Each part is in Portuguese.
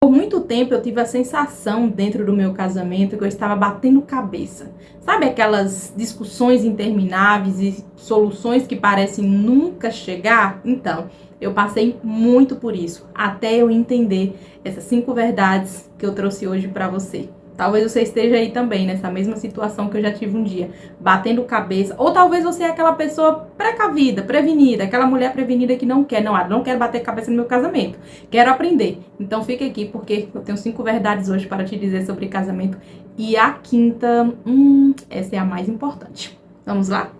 Por muito tempo eu tive a sensação dentro do meu casamento que eu estava batendo cabeça. Sabe aquelas discussões intermináveis e soluções que parecem nunca chegar? Então, eu passei muito por isso, até eu entender essas 5 verdades que eu trouxe hoje para você. Talvez você esteja aí também, nessa mesma situação que eu já tive um dia, batendo cabeça. Ou talvez você é aquela pessoa precavida, prevenida, aquela mulher prevenida que não quer. Não quero bater cabeça no meu casamento. Quero aprender. Então fica aqui porque eu tenho 5 verdades hoje para te dizer sobre casamento. E a quinta, essa é a mais importante. Vamos lá?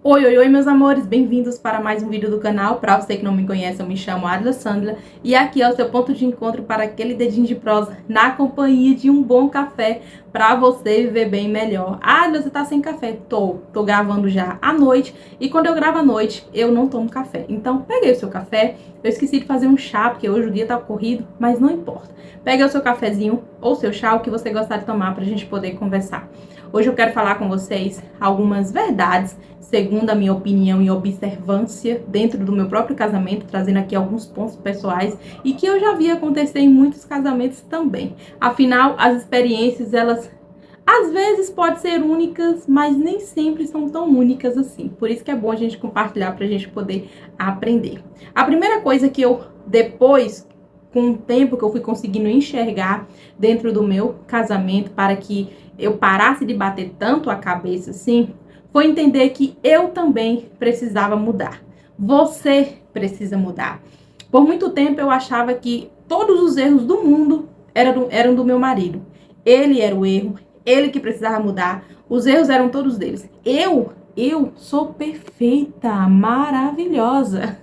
Oi, meus amores, bem-vindos para mais um vídeo do canal. Para você que não me conhece, eu me chamo Adla Sandra e aqui é o seu ponto de encontro para aquele dedinho de prosa na companhia de um bom café para você viver bem melhor. Adla, você tá sem café? Tô gravando já à noite e quando eu gravo à noite, eu não tomo café. Então, peguei o seu café, eu esqueci de fazer um chá, porque hoje o dia tá corrido, mas não importa. Pegue o seu cafezinho ou seu chá, o que você gostar de tomar pra gente poder conversar. Hoje eu quero falar com vocês algumas verdades, segundo a minha opinião e observância dentro do meu próprio casamento, trazendo aqui alguns pontos pessoais e que eu já vi acontecer em muitos casamentos também. Afinal, as experiências, elas às vezes podem ser únicas, mas nem sempre são tão únicas assim. Por isso que é bom a gente compartilhar para a gente poder aprender. A primeira coisa que eu, depois, com o tempo que eu fui conseguindo enxergar dentro do meu casamento, para que eu parasse de bater tanto a cabeça assim, foi entender que eu também precisava mudar. Você precisa mudar. Por muito tempo eu achava que todos os erros do mundo eram do meu marido. Ele era o erro, ele que precisava mudar. Os erros eram todos deles. Eu sou perfeita, maravilhosa.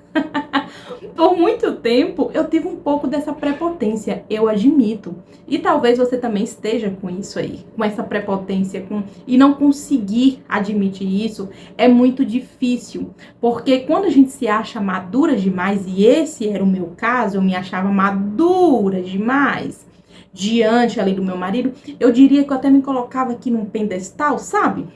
Por muito tempo eu tive um pouco dessa prepotência, eu admito. E talvez você também esteja com isso aí, com essa prepotência, e não conseguir admitir isso é muito difícil. Porque quando a gente se acha madura demais, e esse era o meu caso, eu me achava madura demais diante ali do meu marido, eu diria que eu até me colocava aqui num pedestal, sabe?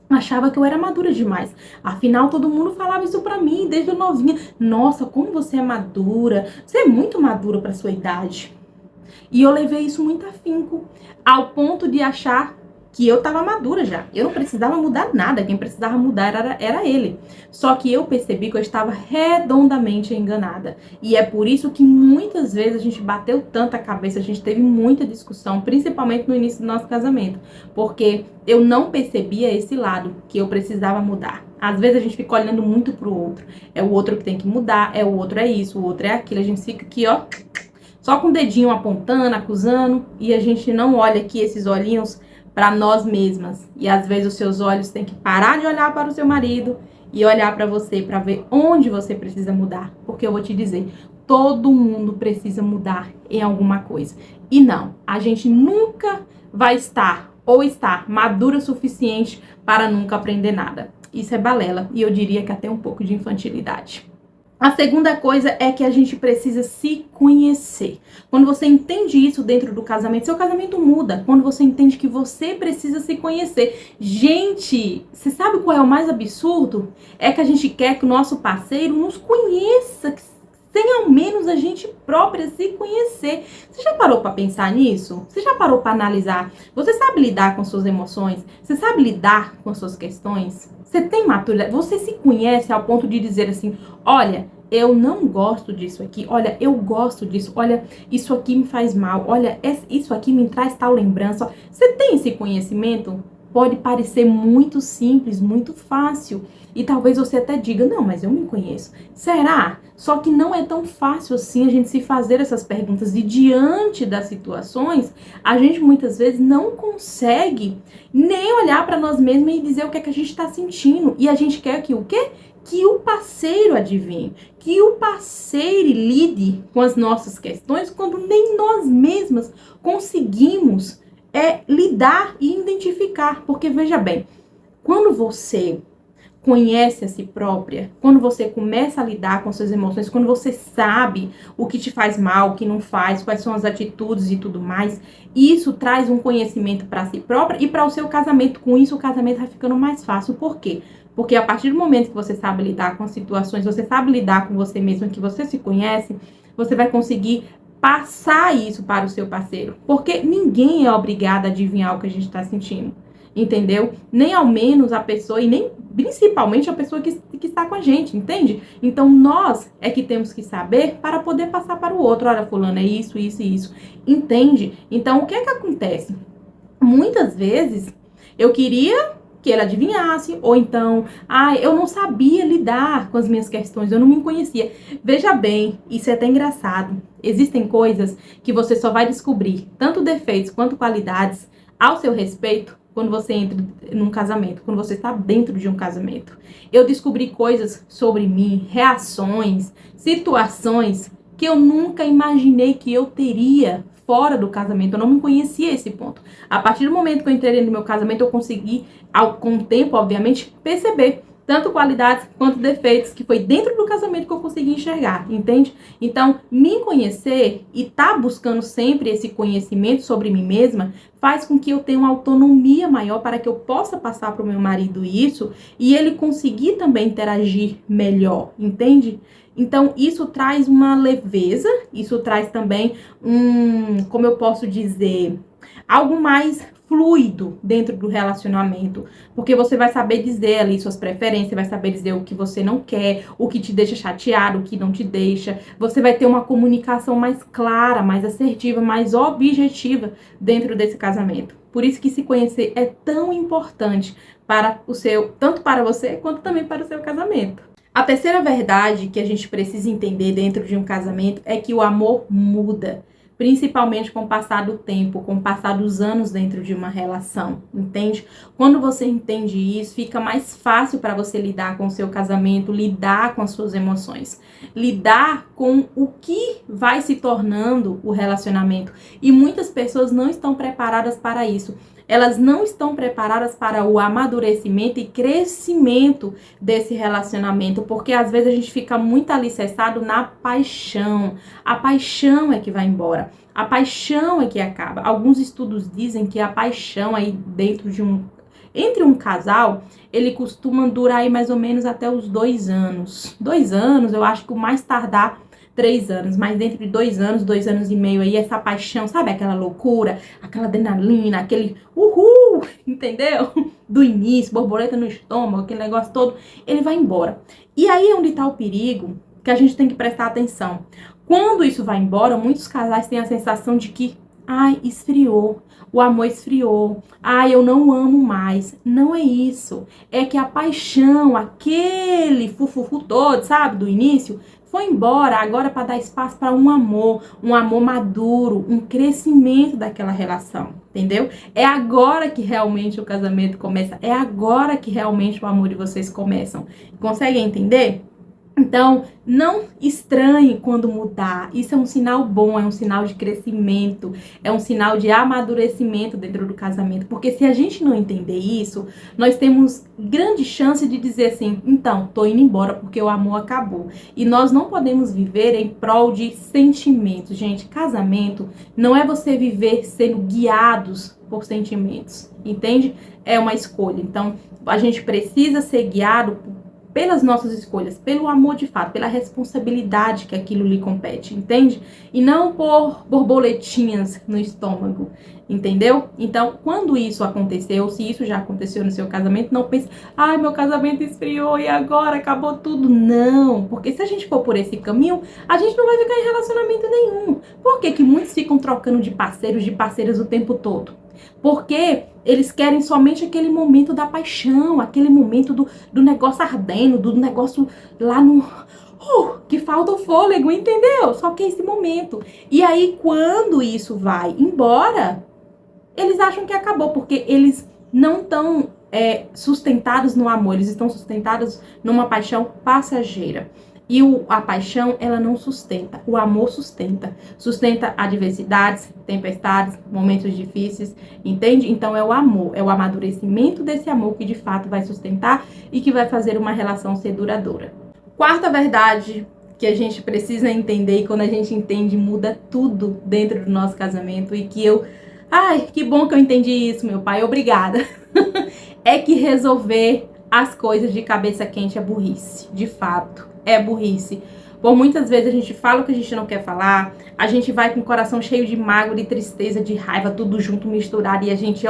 Achava que eu era madura demais. Afinal, todo mundo falava isso pra mim desde eu novinha. Nossa, como você é madura. Você é muito madura pra sua idade. E eu levei isso muito afinco, ao ponto de achar que eu tava madura já. Eu não precisava mudar nada. Quem precisava mudar era ele. Só que eu percebi que eu estava redondamente enganada. E é por isso que muitas vezes a gente bateu tanta cabeça, a gente teve muita discussão, principalmente no início do nosso casamento. Porque eu não percebia esse lado, que eu precisava mudar. Às vezes a gente fica olhando muito pro outro. É o outro que tem que mudar, é o outro é isso, o outro é aquilo. A gente fica aqui, ó, só com o dedinho apontando, acusando, e a gente não olha aqui esses olhinhos para nós mesmas. E às vezes os seus olhos têm que parar de olhar para o seu marido e olhar para você, para ver onde você precisa mudar. Porque eu vou te dizer, todo mundo precisa mudar em alguma coisa. E não, a gente nunca vai estar ou estar madura o suficiente para nunca aprender nada. Isso é balela, e eu diria que até um pouco de infantilidade. A segunda coisa é que a gente precisa se conhecer. Quando você entende isso dentro do casamento, seu casamento muda. Quando você entende que você precisa se conhecer. Gente, você sabe qual é o mais absurdo? É que a gente quer que o nosso parceiro nos conheça, sem ao menos a gente própria se conhecer. Você já parou para pensar nisso? Você já parou para analisar? Você sabe lidar com suas emoções? Você sabe lidar com suas questões? Você tem maturidade? Você se conhece ao ponto de dizer assim, olha, eu não gosto disso aqui, olha, eu gosto disso, olha, isso aqui me faz mal, olha, isso aqui me traz tal lembrança. Você tem esse conhecimento? Pode parecer muito simples, muito fácil. E talvez você até diga, não, mas eu me conheço. Será? Só que não é tão fácil assim a gente se fazer essas perguntas. E diante das situações, a gente muitas vezes não consegue nem olhar para nós mesmos e dizer o que é que a gente está sentindo. E a gente quer que o quê? Que o parceiro adivinhe, que o parceiro lide com as nossas questões quando nem nós mesmas conseguimos lidar e identificar. Porque veja bem, quando você conhece a si própria, quando você começa a lidar com suas emoções, quando você sabe o que te faz mal, o que não faz, quais são as atitudes e tudo mais, isso traz um conhecimento para si própria e para o seu casamento. Com isso, o casamento vai ficando mais fácil. Por quê? Porque a partir do momento que você sabe lidar com as situações, você sabe lidar com você mesmo, que você se conhece, você vai conseguir passar isso para o seu parceiro, porque ninguém é obrigado a adivinhar o que a gente está sentindo, entendeu? Nem ao menos a pessoa e nem principalmente a pessoa que está com a gente, entende? Então nós é que temos que saber para poder passar para o outro. Olha, fulano, é isso, isso e isso, entende? Então o que é que acontece? Muitas vezes eu queria que ele adivinhasse, ou então, eu não sabia lidar com as minhas questões, eu não me conhecia. Veja bem, isso é até engraçado. Existem coisas que você só vai descobrir, tanto defeitos quanto qualidades, ao seu respeito, quando você entra num casamento, quando você está dentro de um casamento. Eu descobri coisas sobre mim, reações, situações que eu nunca imaginei que eu teria fora do casamento. Eu não me conhecia a esse ponto. A partir do momento que eu entrei no meu casamento, eu consegui, com o tempo, obviamente, perceber tanto qualidades quanto defeitos que foi dentro do casamento que eu consegui enxergar, entende? Então, me conhecer e tá buscando sempre esse conhecimento sobre mim mesma faz com que eu tenha uma autonomia maior para que eu possa passar para o meu marido isso e ele conseguir também interagir melhor, entende? Então, isso traz uma leveza, isso traz também como eu posso dizer, algo mais fluido dentro do relacionamento, porque você vai saber dizer ali suas preferências, vai saber dizer o que você não quer, o que te deixa chateado, o que não te deixa, você vai ter uma comunicação mais clara, mais assertiva, mais objetiva dentro desse casamento. Por isso que se conhecer é tão importante para o seu, tanto para você quanto também para o seu casamento. A terceira verdade que a gente precisa entender dentro de um casamento é que o amor muda, principalmente com o passar do tempo, com o passar dos anos dentro de uma relação, entende? Quando você entende isso, fica mais fácil para você lidar com o seu casamento, lidar com as suas emoções, lidar com o que vai se tornando o relacionamento. E muitas pessoas não estão preparadas para isso. Elas não estão preparadas para o amadurecimento e crescimento desse relacionamento, porque às vezes a gente fica muito alicerçado na paixão. A paixão é que vai embora. A paixão é que acaba. Alguns estudos dizem que a paixão aí entre um casal, ele costuma durar aí mais ou menos até os 2 anos. 2 anos, eu acho que o mais tardar 3 anos, mas dentro de 2 anos, 2 anos e meio aí, essa paixão, sabe? Aquela loucura, aquela adrenalina, aquele uhul, entendeu? Do início, borboleta no estômago, aquele negócio todo, ele vai embora. E aí é onde tá o perigo, que a gente tem que prestar atenção. Quando isso vai embora, muitos casais têm a sensação de que, esfriou, o amor esfriou, eu não amo mais. Não é isso. É que a paixão, aquele fufufu todo, sabe, do início, foi embora agora para dar espaço para um amor maduro, um crescimento daquela relação, entendeu? É agora que realmente o casamento começa, é agora que realmente o amor de vocês começam. Conseguem entender? Então, não estranhe quando mudar. Isso é um sinal bom, é um sinal de crescimento, é um sinal de amadurecimento dentro do casamento. Porque se a gente não entender isso, nós temos grande chance de dizer assim, então, tô indo embora porque o amor acabou. E nós não podemos viver em prol de sentimentos. Gente, casamento não é você viver sendo guiados por sentimentos, entende? É uma escolha. Então, a gente precisa ser guiado pelas nossas escolhas, pelo amor de fato, pela responsabilidade que aquilo lhe compete, entende? E não por borboletinhas no estômago, entendeu? Então, quando isso aconteceu, se isso já aconteceu no seu casamento, não pense, meu casamento esfriou e agora acabou tudo. Não, porque se a gente for por esse caminho, a gente não vai ficar em relacionamento nenhum. Por que que muitos ficam trocando de parceiros, de parceiras o tempo todo? Porque eles querem somente aquele momento da paixão, aquele momento do negócio ardendo, do negócio lá no... que falta o fôlego, entendeu? Só que é esse momento. E aí, quando isso vai embora, eles acham que acabou, porque eles não estão sustentados no amor, eles estão sustentados numa paixão passageira. E a paixão, ela não sustenta. O amor sustenta. Sustenta adversidades, tempestades, momentos difíceis, entende? Então é o amor, é o amadurecimento desse amor que de fato vai sustentar e que vai fazer uma relação ser duradoura. Quarta verdade que a gente precisa entender, e quando a gente entende, muda tudo dentro do nosso casamento, e que que bom que eu entendi isso, meu pai, obrigada. É que resolver as coisas de cabeça quente é burrice, de fato. É burrice. Por muitas vezes a gente fala o que a gente não quer falar, a gente vai com o coração cheio de mágoa, de tristeza, de raiva, tudo junto, misturado, e a gente,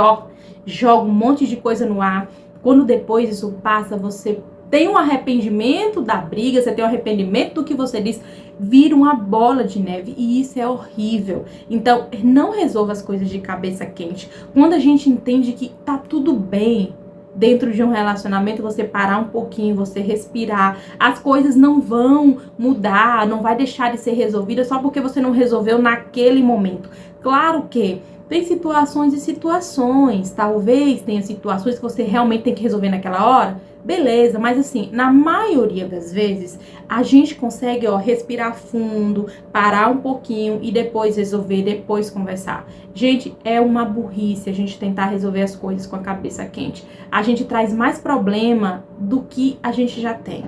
joga um monte de coisa no ar. Quando depois isso passa, você tem um arrependimento da briga, você tem um arrependimento do que você disse, vira uma bola de neve e isso é horrível. Então, não resolva as coisas de cabeça quente. Quando a gente entende que tá tudo bem dentro de um relacionamento, você parar um pouquinho, você respirar, as coisas não vão mudar, não vai deixar de ser resolvida só porque você não resolveu naquele momento. Claro que tem situações e situações, talvez tenha situações que você realmente tem que resolver naquela hora, beleza, mas assim, na maioria das vezes, a gente consegue, respirar fundo, parar um pouquinho e depois resolver, depois conversar. Gente, é uma burrice a gente tentar resolver as coisas com a cabeça quente. A gente traz mais problema do que a gente já tem.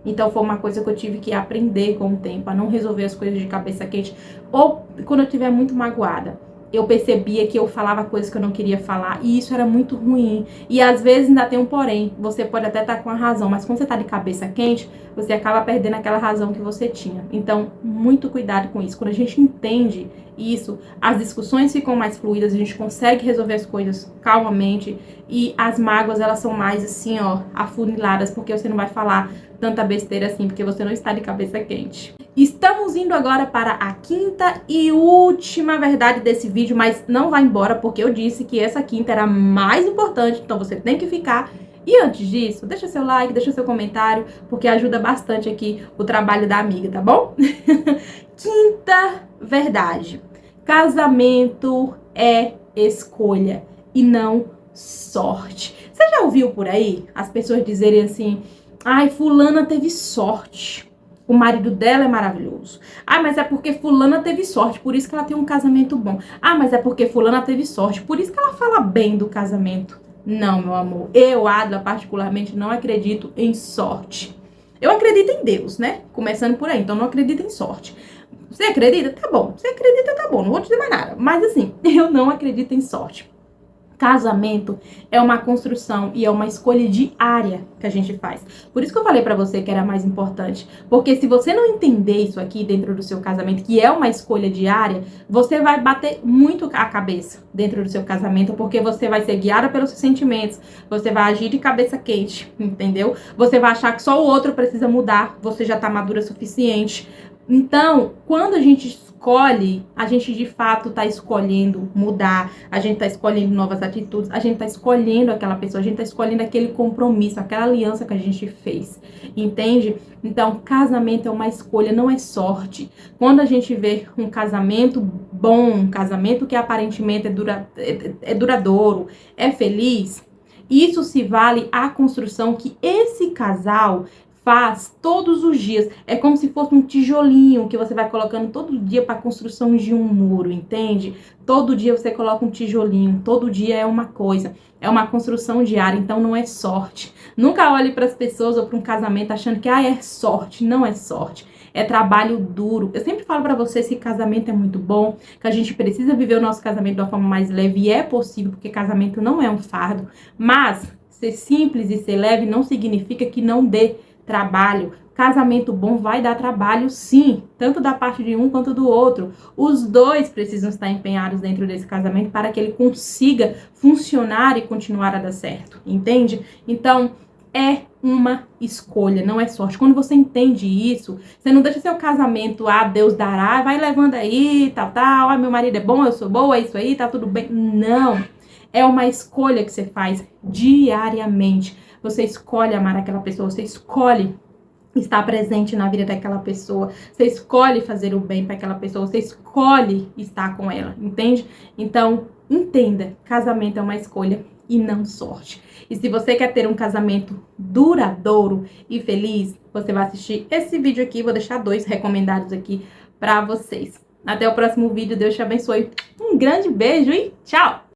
Então foi uma coisa que eu tive que aprender com o tempo, a não resolver as coisas de cabeça quente, ou quando eu estiver muito magoada. Eu percebia que eu falava coisas que eu não queria falar e isso era muito ruim. E às vezes ainda tem um porém, você pode até estar com a razão, mas quando você está de cabeça quente, você acaba perdendo aquela razão que você tinha. Então, muito cuidado com isso. Quando a gente entende isso, as discussões ficam mais fluidas, a gente consegue resolver as coisas calmamente e as mágoas, elas são mais assim, afuniladas, porque você não vai falar tanta besteira assim, porque você não está de cabeça quente. Estamos indo agora para a quinta e última verdade desse vídeo, mas não vai embora porque eu disse que essa quinta era a mais importante, então você tem que ficar. E antes disso, deixa seu like, deixa seu comentário, porque ajuda bastante aqui o trabalho da amiga, tá bom? Quinta verdade. Casamento é escolha e não sorte. Você já ouviu por aí as pessoas dizerem assim: ai, fulana teve sorte, o marido dela é maravilhoso. Ah, mas é porque fulana teve sorte, por isso que ela tem um casamento bom. Ah, mas é porque fulana teve sorte, por isso que ela fala bem do casamento. Não, meu amor, eu, Adla, particularmente não acredito em sorte. Eu acredito em Deus, né? Começando por aí, então não acredito em sorte. Você acredita? Tá bom. Você acredita? Tá bom, não vou te dizer mais nada. Mas assim, eu não acredito em sorte. Casamento é uma construção e é uma escolha diária que a gente faz. Por isso que eu falei pra você que era mais importante. Porque se você não entender isso aqui dentro do seu casamento, que é uma escolha diária, você vai bater muito a cabeça dentro do seu casamento, porque você vai ser guiada pelos seus sentimentos, você vai agir de cabeça quente, entendeu? Você vai achar que só o outro precisa mudar, você já tá madura o suficiente. Então, quando a gente escolhe, a gente de fato tá escolhendo mudar, a gente tá escolhendo novas atitudes, a gente tá escolhendo aquela pessoa, a gente tá escolhendo aquele compromisso, aquela aliança que a gente fez, entende? Então, casamento é uma escolha, não é sorte. Quando a gente vê um casamento bom, um casamento que aparentemente é duradouro, é feliz, isso se vale à construção que esse casal faz todos os dias. É como se fosse um tijolinho que você vai colocando todo dia para a construção de um muro, entende? Todo dia você coloca um tijolinho, todo dia é uma coisa. É uma construção diária, então não é sorte. Nunca olhe para as pessoas ou para um casamento achando que é sorte. Não é sorte. É trabalho duro. Eu sempre falo para vocês que casamento é muito bom, que a gente precisa viver o nosso casamento de uma forma mais leve, e é possível, porque casamento não é um fardo. Mas ser simples e ser leve não significa que não dê trabalho. Casamento bom vai dar trabalho, sim, tanto da parte de um quanto do outro. Os dois precisam estar empenhados dentro desse casamento para que ele consiga funcionar e continuar a dar certo, entende? Então, é uma escolha, não é sorte. Quando você entende isso, você não deixa seu casamento, Deus dará, vai levando aí, tal, meu marido é bom, eu sou boa, é isso aí, tá tudo bem. Não, é uma escolha que você faz diariamente. Você escolhe amar aquela pessoa, você escolhe estar presente na vida daquela pessoa, você escolhe fazer o bem para aquela pessoa, você escolhe estar com ela, entende? Então, entenda, casamento é uma escolha e não sorte. E se você quer ter um casamento duradouro e feliz, você vai assistir esse vídeo aqui, vou deixar 2 recomendados aqui para vocês. Até o próximo vídeo, Deus te abençoe. Um grande beijo e tchau!